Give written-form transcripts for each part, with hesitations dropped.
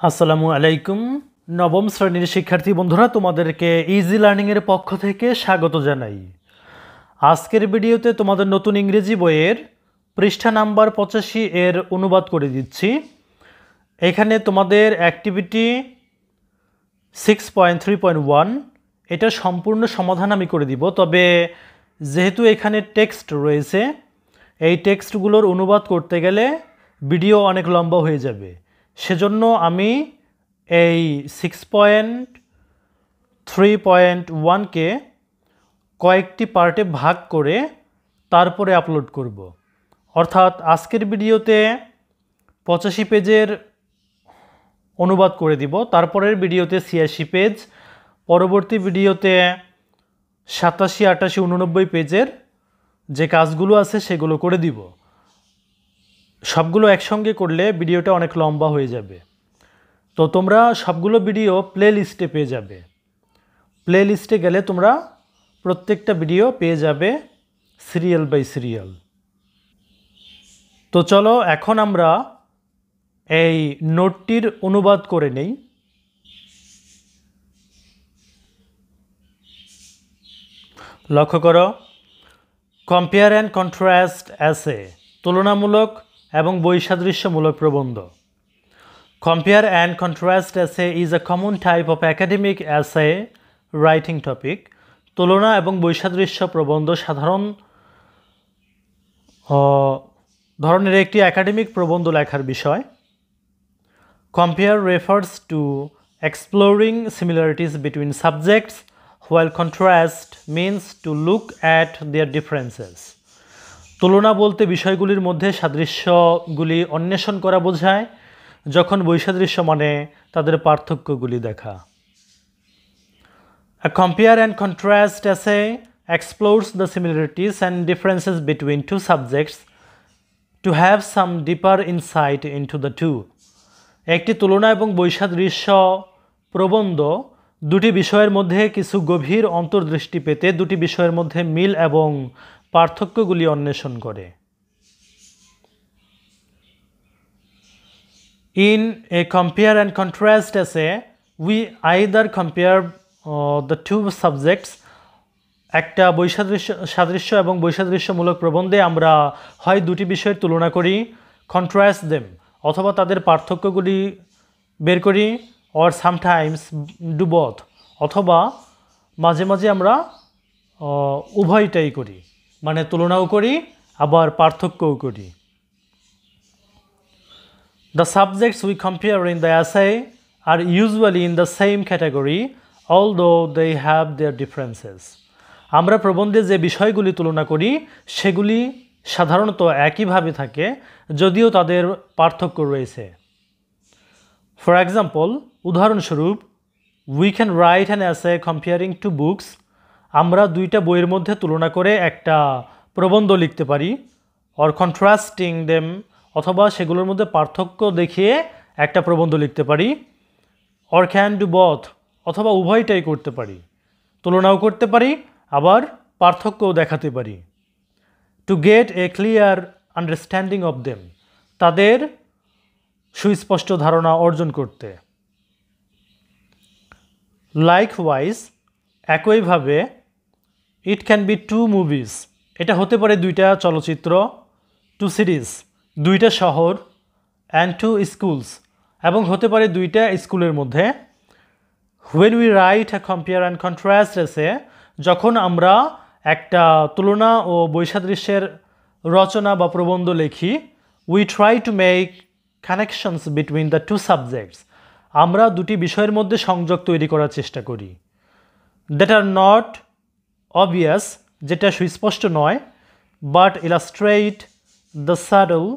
আসসালামু আলাইকুম। নবম শ্রেণীর শিক্ষার্থী বন্ধুরা, তোমাদেরকে ইজি লার্নিংয়ের পক্ষ থেকে স্বাগত জানাই। আজকের ভিডিওতে তোমাদের নতুন ইংরেজি বইয়ের পৃষ্ঠা নাম্বার 85 এর অনুবাদ করে দিচ্ছি। এখানে তোমাদের অ্যাক্টিভিটি 6.3.1 এটা সম্পূর্ণ সমাধান আমি করে দিব। তবে যেহেতু এখানে টেক্সট রয়েছে, এই টেক্সটগুলোর অনুবাদ করতে গেলে ভিডিও অনেক লম্বা হয়ে যাবে। সেজন্য আমি এই 6.3.1কে কয়েকটি পার্টে ভাগ করে তারপরে আপলোড করব। অর্থাৎ আজকের ভিডিওতে 85 পেজের অনুবাদ করে দিব, তারপরের ভিডিওতে 86 পেজ, পরবর্তী ভিডিওতে 87, 88, 89 পেজের যে কাজগুলো আছে সেগুলো করে দিব। সবগুলো একসঙ্গে করলে ভিডিওটা অনেক লম্বা হয়ে যাবে। তো তোমরা সবগুলো ভিডিও প্লে লিস্টে পেয়ে যাবে। প্লে লিস্টে গেলে তোমরা প্রত্যেকটা ভিডিও পেয়ে যাবে সিরিয়াল বাই সিরিয়াল। তো চলো এখন আমরা এই নোটটির অনুবাদ করে নেই। লক্ষ্য করো, কম্পেয়ার অ্যান্ড কন্ট্রাস্ট অ্যাসে, তুলনামূলক এবং বৈসাদৃশ্যমূলক প্রবন্ধ। Compare and contrast essay is a common type of academic essay writing topic. তুলনা এবং বৈসাদৃশ্য প্রবন্ধ সাধারণ ধরনের একটি একাডেমিক প্রবন্ধ লেখার বিষয়। Compare refers to exploring similarities between subjects, while contrast means to look at their differences. তুলনা বলতে বিষয়গুলির মধ্যে সাদৃশ্যগুলি অন্বেষণ করা বোঝায়, যখন বৈসাদৃশ্য মানে তাদের পার্থক্যগুলি দেখা। A compare and contrast essay explores the similarities and differences between two subjects to have some deeper insight into the two. একটি তুলনা এবং বৈসাদৃশ্য প্রবন্ধ দুটি বিষয়ের মধ্যে কিছু গভীর অন্তর্দৃষ্টি পেতে দুটি বিষয়ের মধ্যে মিল এবং পার্থক্যগুলি অন্বেষণ করে। In a compare and contrast essay, we either compare the two subjects. একটা সাদৃশ্য এবং বৈসাদৃশ্যমূলক প্রবন্ধে আমরা হয় দুটি বিষয়ের তুলনা করি, contrast them, অথবা তাদের পার্থক্যগুলি বের করি, or sometimes do both, অথবা মাঝে মাঝে আমরা উভয়টাই করি, মানে তুলনাও করি আবার পার্থক্যও করি। The subjects we compare in the essay are usually in the same category, although they have their differences. আমরা প্রবন্ধে যে বিষয়গুলি তুলনা করি সেগুলি সাধারণত একইভাবে থাকে, যদিও তাদের পার্থক্য রয়েছে। For example, উদাহরণস্বরূপ, we can write an essay comparing two books. আমরা দুইটা বইয়ের মধ্যে তুলনা করে একটা প্রবন্ধ লিখতে পারি, or contrasting them, অথবা সেগুলোর মধ্যে পার্থক্য দেখিয়ে একটা প্রবন্ধ লিখতে পারি, or can do both, অথবা উভয়টাই করতে পারি, তুলনাও করতে পারি আবার পার্থক্যও দেখাতে পারি। To get a clear understanding of them, তাদের সুস্পষ্ট ধারণা অর্জন করতে। Likewise, একইভাবে, it can be two movies, এটা হতে পারে দুইটা চলচ্চিত্র, two cities, দুইটা শহর, and two schools, এবং হতে পারে দুইটা স্কুলের মধ্যে। When we write a compare and contrast essay, যখন আমরা একটা তুলনা ও বৈসাদৃশ্যের রচনা বা প্রবন্ধ লিখি, we try to make connections between the two subjects, আমরা দুটি বিষয়ের মধ্যে সংযোগ তৈরি করার চেষ্টা করি। That are not obvious, যেটা সুস্পষ্ট নয়, but illustrate the subtle,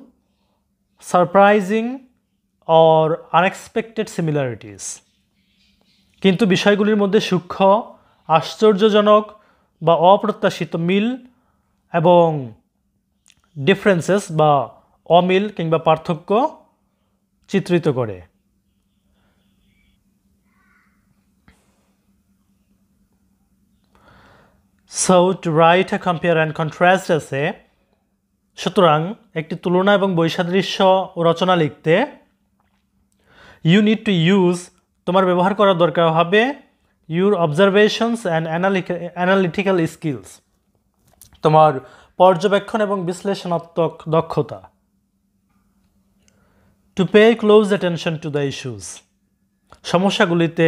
surprising or unexpected similarities. কিন্তু বিষয়গুলির মধ্যে সূক্ষ্ম, আশ্চর্যজনক বা অপ্রত্যাশিত মিল এবং ডিফারেন্সেস বা অমিল কিংবা পার্থক্য চিত্রিত করে। So to write a compare and contrast essay, সুতরাং একটি তুলনা এবং বৈসাদৃশ্য রচনা লিখতে ইউ নিড টু ইউজ, তোমার ব্যবহার করা দরকার হবে your observations and analytical skills, তোমার পর্যবেক্ষণ এবং বিশ্লেষণাত্মক দক্ষতা। To pay close attention to the issues, সমস্যাগুলিতে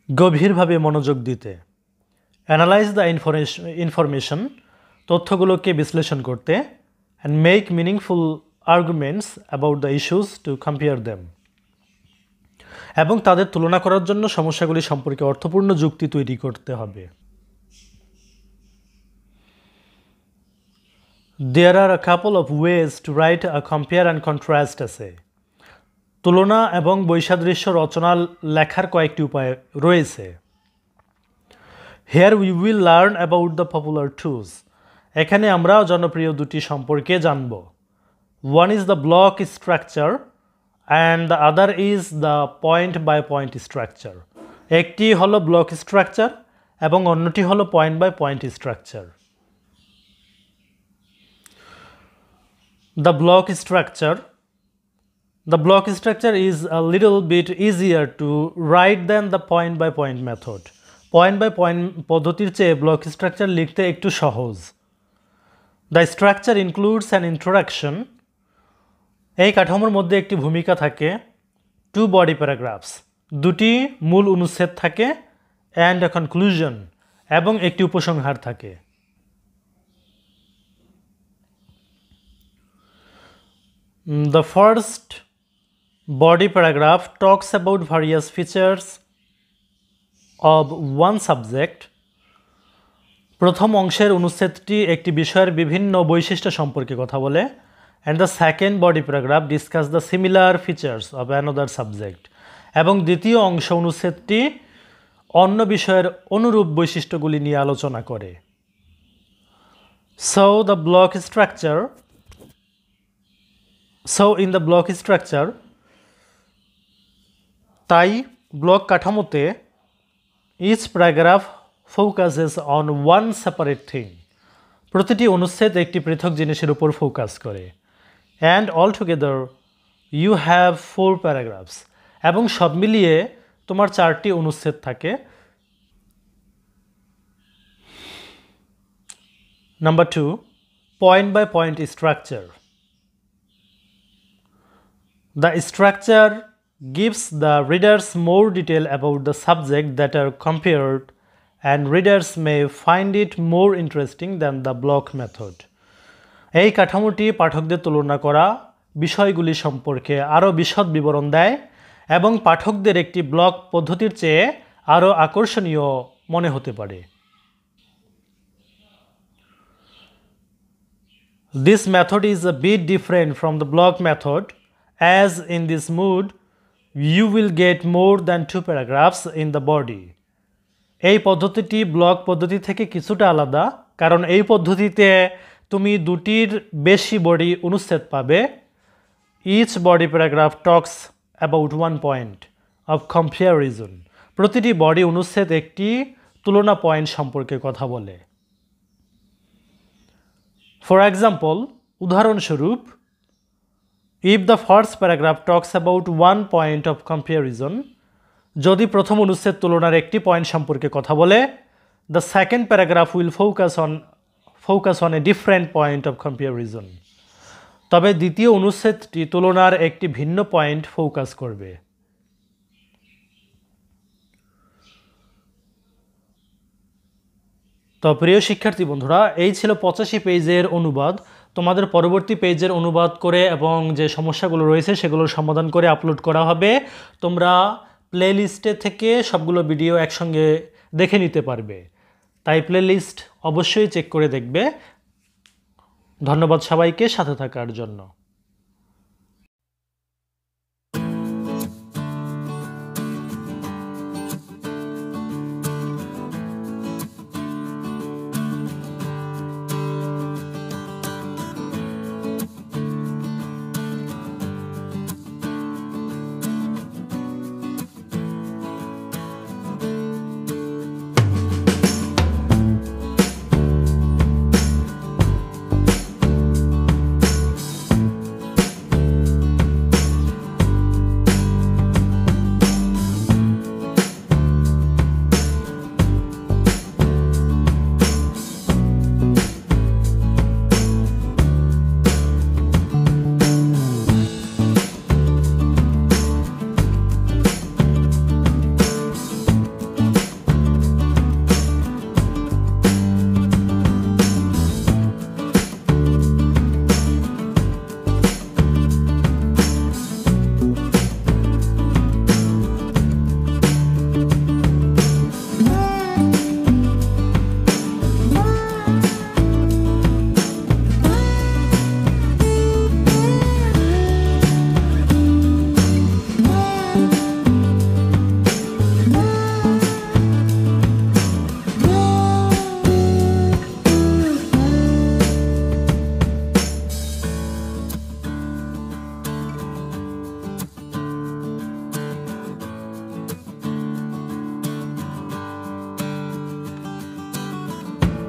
গভীরভাবে মনোযোগ দিতে। অ্যানালাইজ দ্য ইনফরমেশন, তথ্যগুলোকে বিশ্লেষণ করতে। And make meaningful arguments about the issues to compare them, এবং তাদের তুলনা করার জন্য সমস্যাগুলি সম্পর্কে অর্থপূর্ণ যুক্তি তৈরি করতে হবে। There are a couple of ways to write a compare and contrast essay. তুলনা এবং বৈসাদৃশ্য রচনা লেখার কয়েকটি উপায় রয়েছে। Here we will learn about the popular tools. এখানে আমরা জনপ্রিয় দুটি সম্পর্কে জানব। One is the block structure and the other is the point by point structure. একটি হলো ব্লক স্ট্রাকচার এবং অন্যটি হলো point by point structure. The block structure is a little bit easier to write than the point by point method. Point by point পদ্ধতির চেয়ে block structure লিখতে একটু সহজ। The structure includes an introduction. এই কাঠামোর মধ্যে একটি ভূমিকা থাকে, 2 body paragraphs, দুটি মূল অনুচ্ছেদ থাকে, and a conclusion, এবং একটি উপসংহার থাকে। The first body paragraph talks about various features of one subject. প্রথম অংশের অনুচ্ছেদটি একটি বিষয়ের বিভিন্ন বৈশিষ্ট্য সম্পর্কে কথা বলে। And the second body paragraph discuss the similar features of another subject. এবং দ্বিতীয় অংশ অনুচ্ছেদটি অন্য বিষয়ের অনুরূপ বৈশিষ্ট্যগুলি নিয়ে আলোচনা করে। in the block structure, তাই ব্লক কাঠামোতে each paragraph focuses on one separate thing. প্রতিটি অনুচ্ছেদ একটি পৃথক জিনিসের উপর ফোকাস করে। And altogether you have 4 paragraphs. এবং সব মিলিয়ে তোমার 4টি অনুচ্ছেদ থাকে। Number 2, point by point structure. The structure gives the readers more detail about the subject that are compared, and readers may find it more interesting than the block method. এই কাঠামোটি পাঠকদের তুলনা করা বিষয়গুলি সম্পর্কে আরও বিশদ বিবরণ দেয় এবং পাঠকদের একটি ব্লক পদ্ধতির চেয়ে আরও আকর্ষণীয় মনে হতে পারে। This method is a bit different from the block method, as in this mode you will get more than 2 paragraphs in the body. এই পদ্ধতিটি ব্লক পদ্ধতি থেকে কিছুটা আলাদা, কারণ এই পদ্ধতিতে তুমি দুটির বেশি বডি অনুচ্ছেদ পাবে। Each body paragraph talks about one point of comparison. প্রতিটি বডি অনুচ্ছেদ একটি তুলনা পয়েন্ট সম্পর্কে কথা বলে। For example, উদাহরণস্বরূপ, if the first paragraph talks about one point of comparison, যদি প্রথম অনুচ্ছেদ তুলনার একটি পয়েন্ট সম্পর্কে কথা বলে, the second paragraph will focus on a different point of comparison. তবে দ্বিতীয় অনুচ্ছেদটি তুলনার একটি ভিন্ন পয়েন্ট ফোকাস করবে। তো প্রিয় শিক্ষার্থী বন্ধুরা, এই ছিল 85 পেজের অনুবাদ। তোমাদের পরবর্তী পেজের অনুবাদ করে এবং যে সমস্যাগুলো রয়েছে সেগুলোর সমাধান করে আপলোড করা হবে। তোমরা প্লেলিস্টে থেকে সবগুলো ভিডিও একসঙ্গে দেখে নিতে পারবে, তাই প্লেলিস্ট অবশ্যই চেক করে দেখবে। ধন্যবাদ সবাইকে সাথে থাকার জন্য।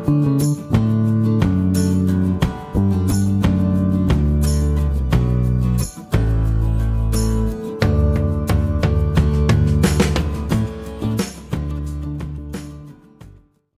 ধন্যবাদ।